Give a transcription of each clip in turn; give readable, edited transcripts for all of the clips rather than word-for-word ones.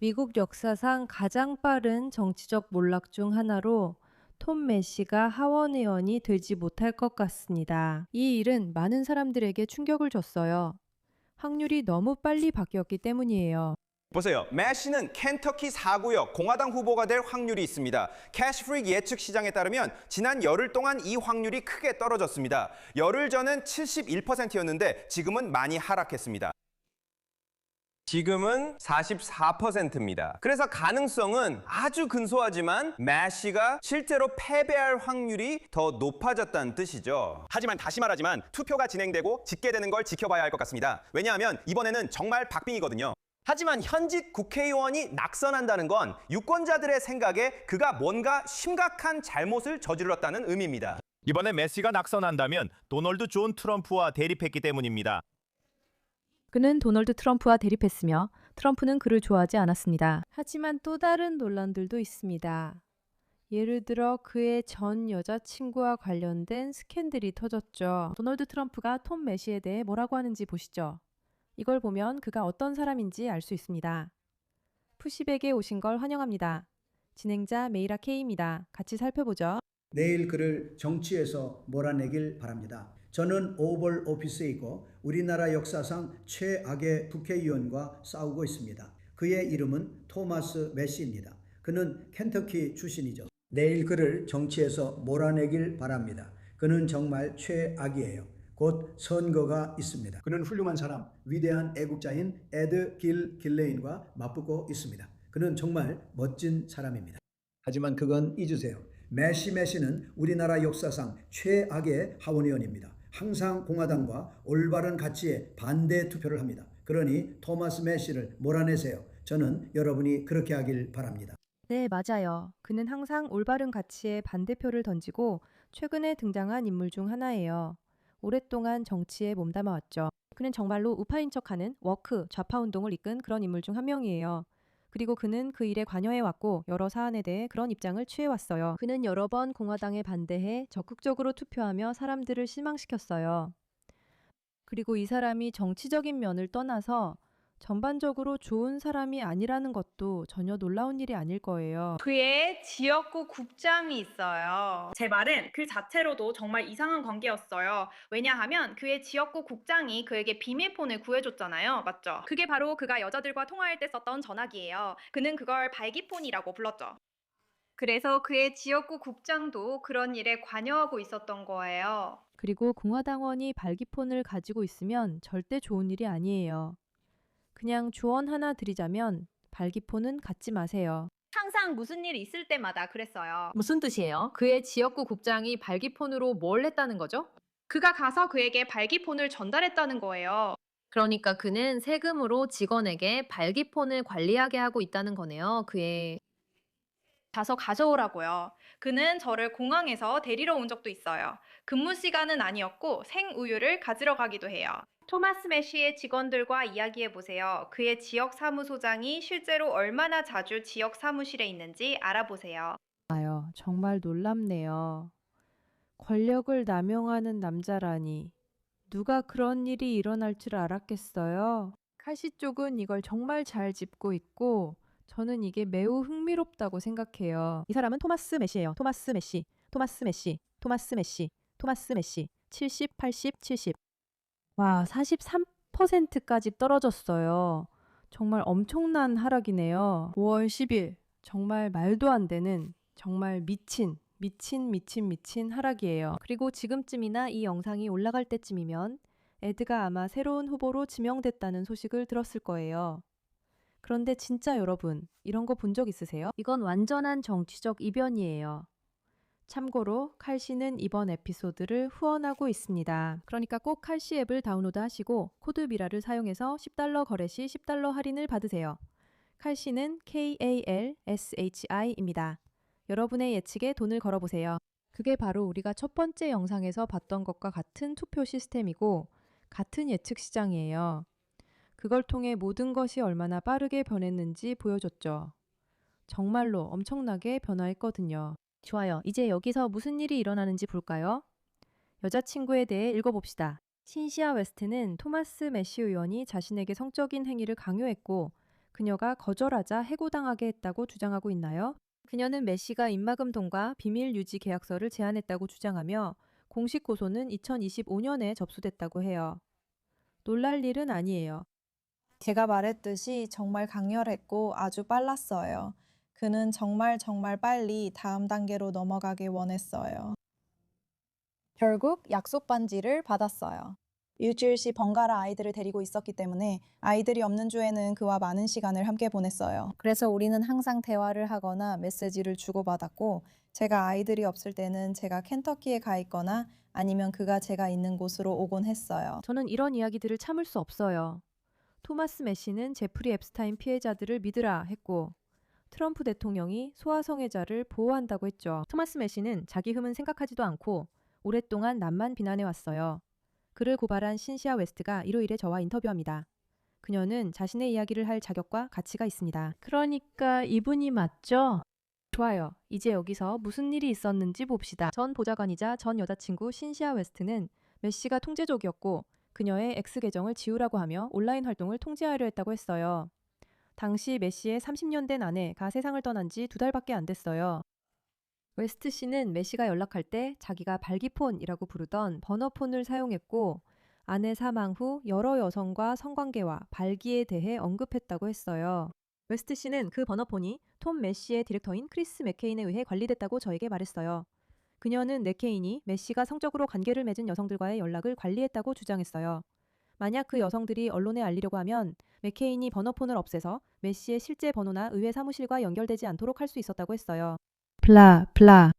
미국 역사상 가장 빠른 정치적 몰락 중 하나로 톰 매시가 하원 의원이 되지 못할 것 같습니다. 이 일은 많은 사람들에게 충격을 줬어요. 확률이 너무 빨리 바뀌었기 때문이에요. 보세요. 매시는 켄터키 4구역 공화당 후보가 될 확률이 있습니다. 캐시프릭 예측 시장에 따르면 지난 열흘 동안 이 확률이 크게 떨어졌습니다. 열흘 전은 71%였는데 지금은 많이 하락했습니다. 지금은 44%입니다. 그래서 가능성은 아주 근소하지만 매시가 실제로 패배할 확률이 더 높아졌다는 뜻이죠. 하지만 다시 말하지만 투표가 진행되고 집계되는 걸 지켜봐야 할 것 같습니다. 왜냐하면 이번에는 정말 박빙이거든요. 하지만 현직 국회의원이 낙선한다는 건 유권자들의 생각에 그가 뭔가 심각한 잘못을 저질렀다는 의미입니다. 이번에 메시가 낙선한다면 도널드 존 트럼프와 대립했기 때문입니다. 그는 도널드 트럼프와 대립했으며 트럼프는 그를 좋아하지 않았습니다. 하지만 또 다른 논란들도 있습니다. 예를 들어 그의 전 여자친구와 관련된 스캔들이 터졌죠. 도널드 트럼프가 톰 매시에 대해 뭐라고 하는지 보시죠. 이걸 보면 그가 어떤 사람인지 알 수 있습니다. 푸시백에 오신 걸 환영합니다. 진행자 메이라 K입니다. 같이 살펴보죠. 내일 그를 정치에서 몰아내길 바랍니다. 저는 오벌 오피스에 있고 우리나라 역사상 최악의 국회의원과 싸우고 있습니다. 그의 이름은 토마스 매시입니다. 그는 켄터키 출신이죠. 내일 그를 정치에서 몰아내길 바랍니다. 그는 정말 최악이에요. 곧 선거가 있습니다. 그는 훌륭한 사람, 위대한 애국자인 에드 길레인과 맞붙고 있습니다. 그는 정말 멋진 사람입니다. 하지만 그건 잊으세요. 매시는 우리나라 역사상 최악의 하원의원입니다. 항상 공화당과 올바른 가치에 반대 투표를 합니다. 그러니 토마스 매시를 몰아내세요. 저는 여러분이 그렇게 하길 바랍니다. 네, 맞아요. 그는 항상 올바른 가치에 반대표를 던지고 최근에 등장한 인물 중 하나예요. 오랫동안 정치에 몸담아왔죠. 그는 정말로 우파인 척하는 워크, 좌파 운동을 이끈 그런 인물 중 한 명이에요. 그리고 그는 그 일에 관여해왔고 여러 사안에 대해 그런 입장을 취해왔어요. 그는 여러 번 공화당에 반대해 적극적으로 투표하며 사람들을 실망시켰어요. 그리고 이 사람이 정치적인 면을 떠나서 전반적으로 좋은 사람이 아니라는 것도 전혀 놀라운 일이 아닐 거예요. 그의 지역구 국장이 있어요. 제 말은 그 자체로도 정말 이상한 관계였어요. 왜냐하면 그의 지역구 국장이 그에게 비밀폰을 구해줬잖아요. 맞죠? 그게 바로 그가 여자들과 통화할 때 썼던 전화기예요. 그는 그걸 발기폰이라고 불렀죠. 그래서 그의 지역구 국장도 그런 일에 관여하고 있었던 거예요. 그리고 공화당원이 발기폰을 가지고 있으면 절대 좋은 일이 아니에요. 그냥 조언 하나 드리자면 발기폰은 갖지 마세요. 항상 무슨 일이 있을 때마다 그랬어요. 무슨 뜻이에요? 그의 지역구 국장이 발기폰으로 뭘 했다는 거죠? 그가 가서 그에게 발기폰을 전달했다는 거예요. 그러니까 그는 세금으로 직원에게 발기폰을 관리하게 하고 있다는 거네요. 그의 가서 가져오라고요. 그는 저를 공항에서 데리러 온 적도 있어요. 근무 시간은 아니었고 생우유를 가지러 가기도 해요. 토마스 매시의 직원들과 이야기해 보세요. 그의 지역 사무소장이 실제로 얼마나 자주 지역 사무실에 있는지 알아보세요. 정말 놀랍네요. 권력을 남용하는 남자라니. 누가 그런 일이 일어날 줄 알았겠어요? 칼시 쪽은 이걸 정말 잘 짚고 있고 저는 이게 매우 흥미롭다고 생각해요. 이 사람은 토마스 매시예요. 토마스 매시, 토마스 매시, 토마스 매시, 토마스 매시. 70, 80, 70. 와, 43%까지 떨어졌어요. 정말 엄청난 하락이네요. 5월 10일. 정말 말도 안 되는 정말 미친 하락이에요. 그리고 지금쯤이나 이 영상이 올라갈 때쯤이면 에드가 아마 새로운 후보로 지명됐다는 소식을 들었을 거예요. 그런데 진짜 여러분, 이런 거 본 적 있으세요? 이건 완전한 정치적 이변이에요. 참고로 칼씨는 이번 에피소드를 후원하고 있습니다. 그러니까 꼭 칼씨 앱을 다운로드 하시고 코드 미라를 사용해서 $10 거래 시 $10 할인을 받으세요. 칼씨는 KALSHI입니다. 여러분의 예측에 돈을 걸어보세요. 그게 바로 우리가 첫 번째 영상에서 봤던 것과 같은 투표 시스템이고 같은 예측 시장이에요. 그걸 통해 모든 것이 얼마나 빠르게 변했는지 보여줬죠. 정말로 엄청나게 변화했거든요. 좋아요. 이제 여기서 무슨 일이 일어나는지 볼까요? 여자친구에 대해 읽어봅시다. 신시아 웨스트는 토마스 매시 의원이 자신에게 성적인 행위를 강요했고 그녀가 거절하자 해고당하게 했다고 주장하고 있나요? 그녀는 메시가 입막음통과 비밀 유지 계약서를 제안했다고 주장하며 공식 고소는 2025년에 접수됐다고 해요. 놀랄 일은 아니에요. 제가 말했듯이 정말 강렬했고 아주 빨랐어요. 그는 정말 빨리 다음 단계로 넘어가길 원했어요. 결국 약속 반지를 받았어요. 일주일씩 번갈아 아이들을 데리고 있었기 때문에 아이들이 없는 주에는 그와 많은 시간을 함께 보냈어요. 그래서 우리는 항상 대화를 하거나 메시지를 주고받았고, 제가 아이들이 없을 때는 제가 켄터키에 가 있거나 아니면 그가 제가 있는 곳으로 오곤 했어요. 저는 이런 이야기들을 참을 수 없어요. 토마스 메시는 제프리 앱스타인 피해자들을 믿으라 했고 트럼프 대통령이 소아성애자를 보호한다고 했죠. 토마스 메시는 자기 흠은 생각하지도 않고 오랫동안 남만 비난해왔어요. 그를 고발한 신시아 웨스트가 일요일에 저와 인터뷰합니다. 그녀는 자신의 이야기를 할 자격과 가치가 있습니다. 그러니까 이분이 맞죠? 좋아요. 이제 여기서 무슨 일이 있었는지 봅시다. 전 보좌관이자 전 여자친구 신시아 웨스트는 메시가 통제족이었고 그녀의 X 계정을 지우라고 하며 온라인 활동을 통제하려 했다고 했어요. 당시 메시의 30년 된 아내가 세상을 떠난 지 2달밖에 안 됐어요. 웨스트 씨는 메시가 연락할 때 자기가 발기폰이라고 부르던 버너폰을 사용했고 아내 사망 후 여러 여성과 성관계와 발기에 대해 언급했다고 했어요. 웨스트 씨는 그 버너폰이 톰 메시의 디렉터인 크리스 맥케인에 의해 관리됐다고 저에게 말했어요. 그녀는 맥케인이 메시가 성적으로 관계를 맺은 여성들과의 연락을 관리했다고 주장했어요. 만약 그 여성들이 언론에 알리려고 하면 맥케인이 번호폰을 없애서 메시의 실제 번호나 의회 사무실과 연결되지 않도록 할 수 있었다고 했어요. 블라.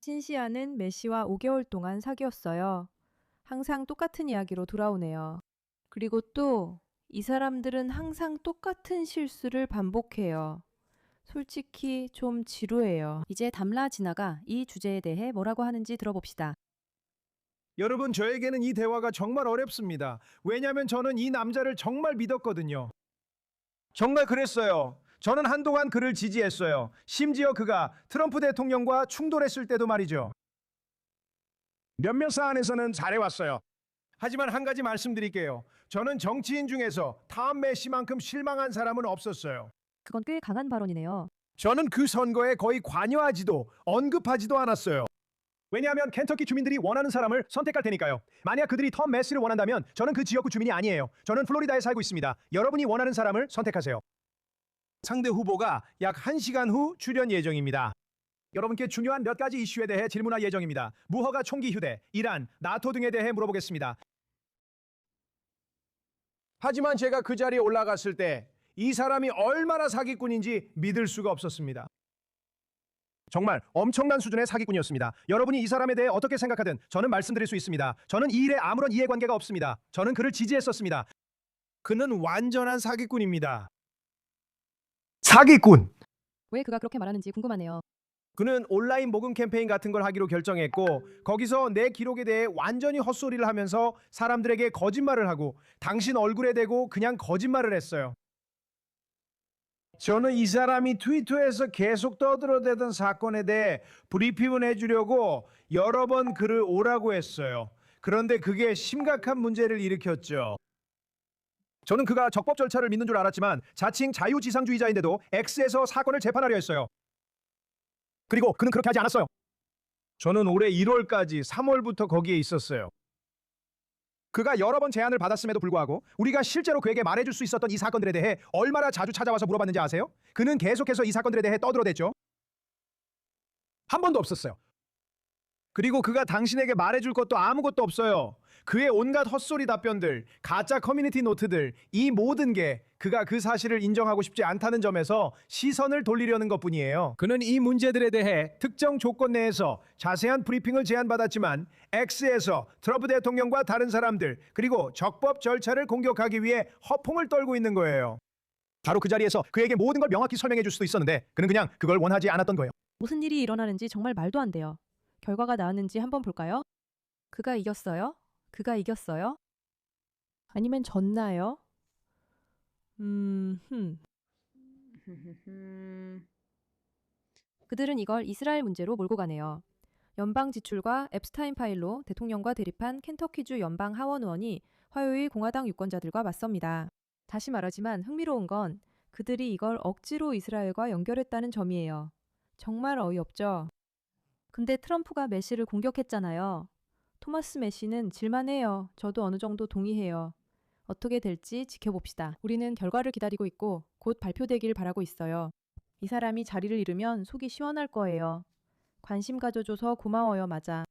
신시아는 메시와 5개월 동안 사귀었어요. 항상 똑같은 이야기로 돌아오네요. 그리고 또 이 사람들은 항상 똑같은 실수를 반복해요. 솔직히 좀 지루해요. 이제 담라 진아가 이 주제에 대해 뭐라고 하는지 들어봅시다. 여러분, 저에게는 이 대화가 정말 어렵습니다. 왜냐하면 저는 이 남자를 정말 믿었거든요. 정말 그랬어요. 저는 한동안 그를 지지했어요. 심지어 그가 트럼프 대통령과 충돌했을 때도 말이죠. 몇몇 사안에서는 잘해왔어요. 하지만 한 가지 말씀드릴게요. 저는 정치인 중에서 탐 메시만큼 실망한 사람은 없었어요. 그건 꽤 강한 발언이네요. 저는 그 선거에 거의 관여하지도 언급하지도 않았어요. 왜냐하면 켄터키 주민들이 원하는 사람을 선택할 테니까요. 만약 그들이 톰 메시를 원한다면 저는 그 지역구 주민이 아니에요. 저는 플로리다에 살고 있습니다. 여러분이 원하는 사람을 선택하세요. 상대 후보가 약 1시간 후 출연 예정입니다. 여러분께 중요한 몇 가지 이슈에 대해 질문할 예정입니다. 무허가 총기 휴대, 이란, 나토 등에 대해 물어보겠습니다. 하지만 제가 그 자리에 올라갔을 때 이 사람이 얼마나 사기꾼인지 믿을 수가 없었습니다. 정말 엄청난 수준의 사기꾼이었습니다. 여러분이 이 사람에 대해 어떻게 생각하든 저는 말씀드릴 수 있습니다. 저는 이 일에 아무런 이해관계가 없습니다. 저는 그를 지지했었습니다. 그는 완전한 사기꾼입니다. 사기꾼! 왜 그가 그렇게 말하는지 궁금하네요. 그는 온라인 모금 캠페인 같은 걸 하기로 결정했고 거기서 내 기록에 대해 완전히 헛소리를 하면서 사람들에게 거짓말을 하고 당신 얼굴에 대고 그냥 거짓말을 했어요. 저는 이 사람이 트위터에서 계속 떠들어대던 사건에 대해 브리핑을 해주려고 여러 번 그를 오라고 했어요. 그런데 그게 심각한 문제를 일으켰죠. 저는 그가 적법 절차를 믿는 줄 알았지만 자칭 자유지상주의자인데도 X에서 사건을 재판하려 했어요. 그리고 그는 그렇게 하지 않았어요. 저는 올해 1월까지 3월부터 거기에 있었어요. 그가 여러 번 제안을 받았음에도 불구하고 우리가 실제로 그에게 말해줄 수 있었던 이 사건들에 대해 얼마나 자주 찾아와서 물어봤는지 아세요? 그는 계속해서 이 사건들에 대해 떠들어댔죠. 한 번도 없었어요. 그리고 그가 당신에게 말해줄 것도 아무것도 없어요. 그의 온갖 헛소리 답변들, 가짜 커뮤니티 노트들, 이 모든 게 그가 그 사실을 인정하고 싶지 않다는 점에서 시선을 돌리려는 것뿐이에요. 그는 이 문제들에 대해 특정 조건 내에서 자세한 브리핑을 제안받았지만 X에서 트럼프 대통령과 다른 사람들 그리고 적법 절차를 공격하기 위해 허풍을 떨고 있는 거예요. 바로 그 자리에서 그에게 모든 걸 명확히 설명해 줄 수도 있었는데 그는 그냥 그걸 원하지 않았던 거예요. 무슨 일이 일어나는지 정말 말도 안 돼요. 결과가 나왔는지 한번 볼까요? 그가 이겼어요? 그가 이겼어요? 아니면 졌나요? 그들은 이걸 이스라엘 문제로 몰고 가네요. 연방 지출과 앱스타인 파일로 대통령과 대립한 켄터키주 연방 하원 의원이 화요일 공화당 유권자들과 맞섭니다. 다시 말하지만 흥미로운 건 그들이 이걸 억지로 이스라엘과 연결했다는 점이에요. 정말 어이없죠? 근데 트럼프가 메시를 공격했잖아요. 토마스 메시는 질만해요. 저도 어느 정도 동의해요. 어떻게 될지 지켜봅시다. 우리는 결과를 기다리고 있고 곧 발표되길 바라고 있어요. 이 사람이 자리를 잃으면 속이 시원할 거예요. 관심 가져줘서 고마워요, 맞아.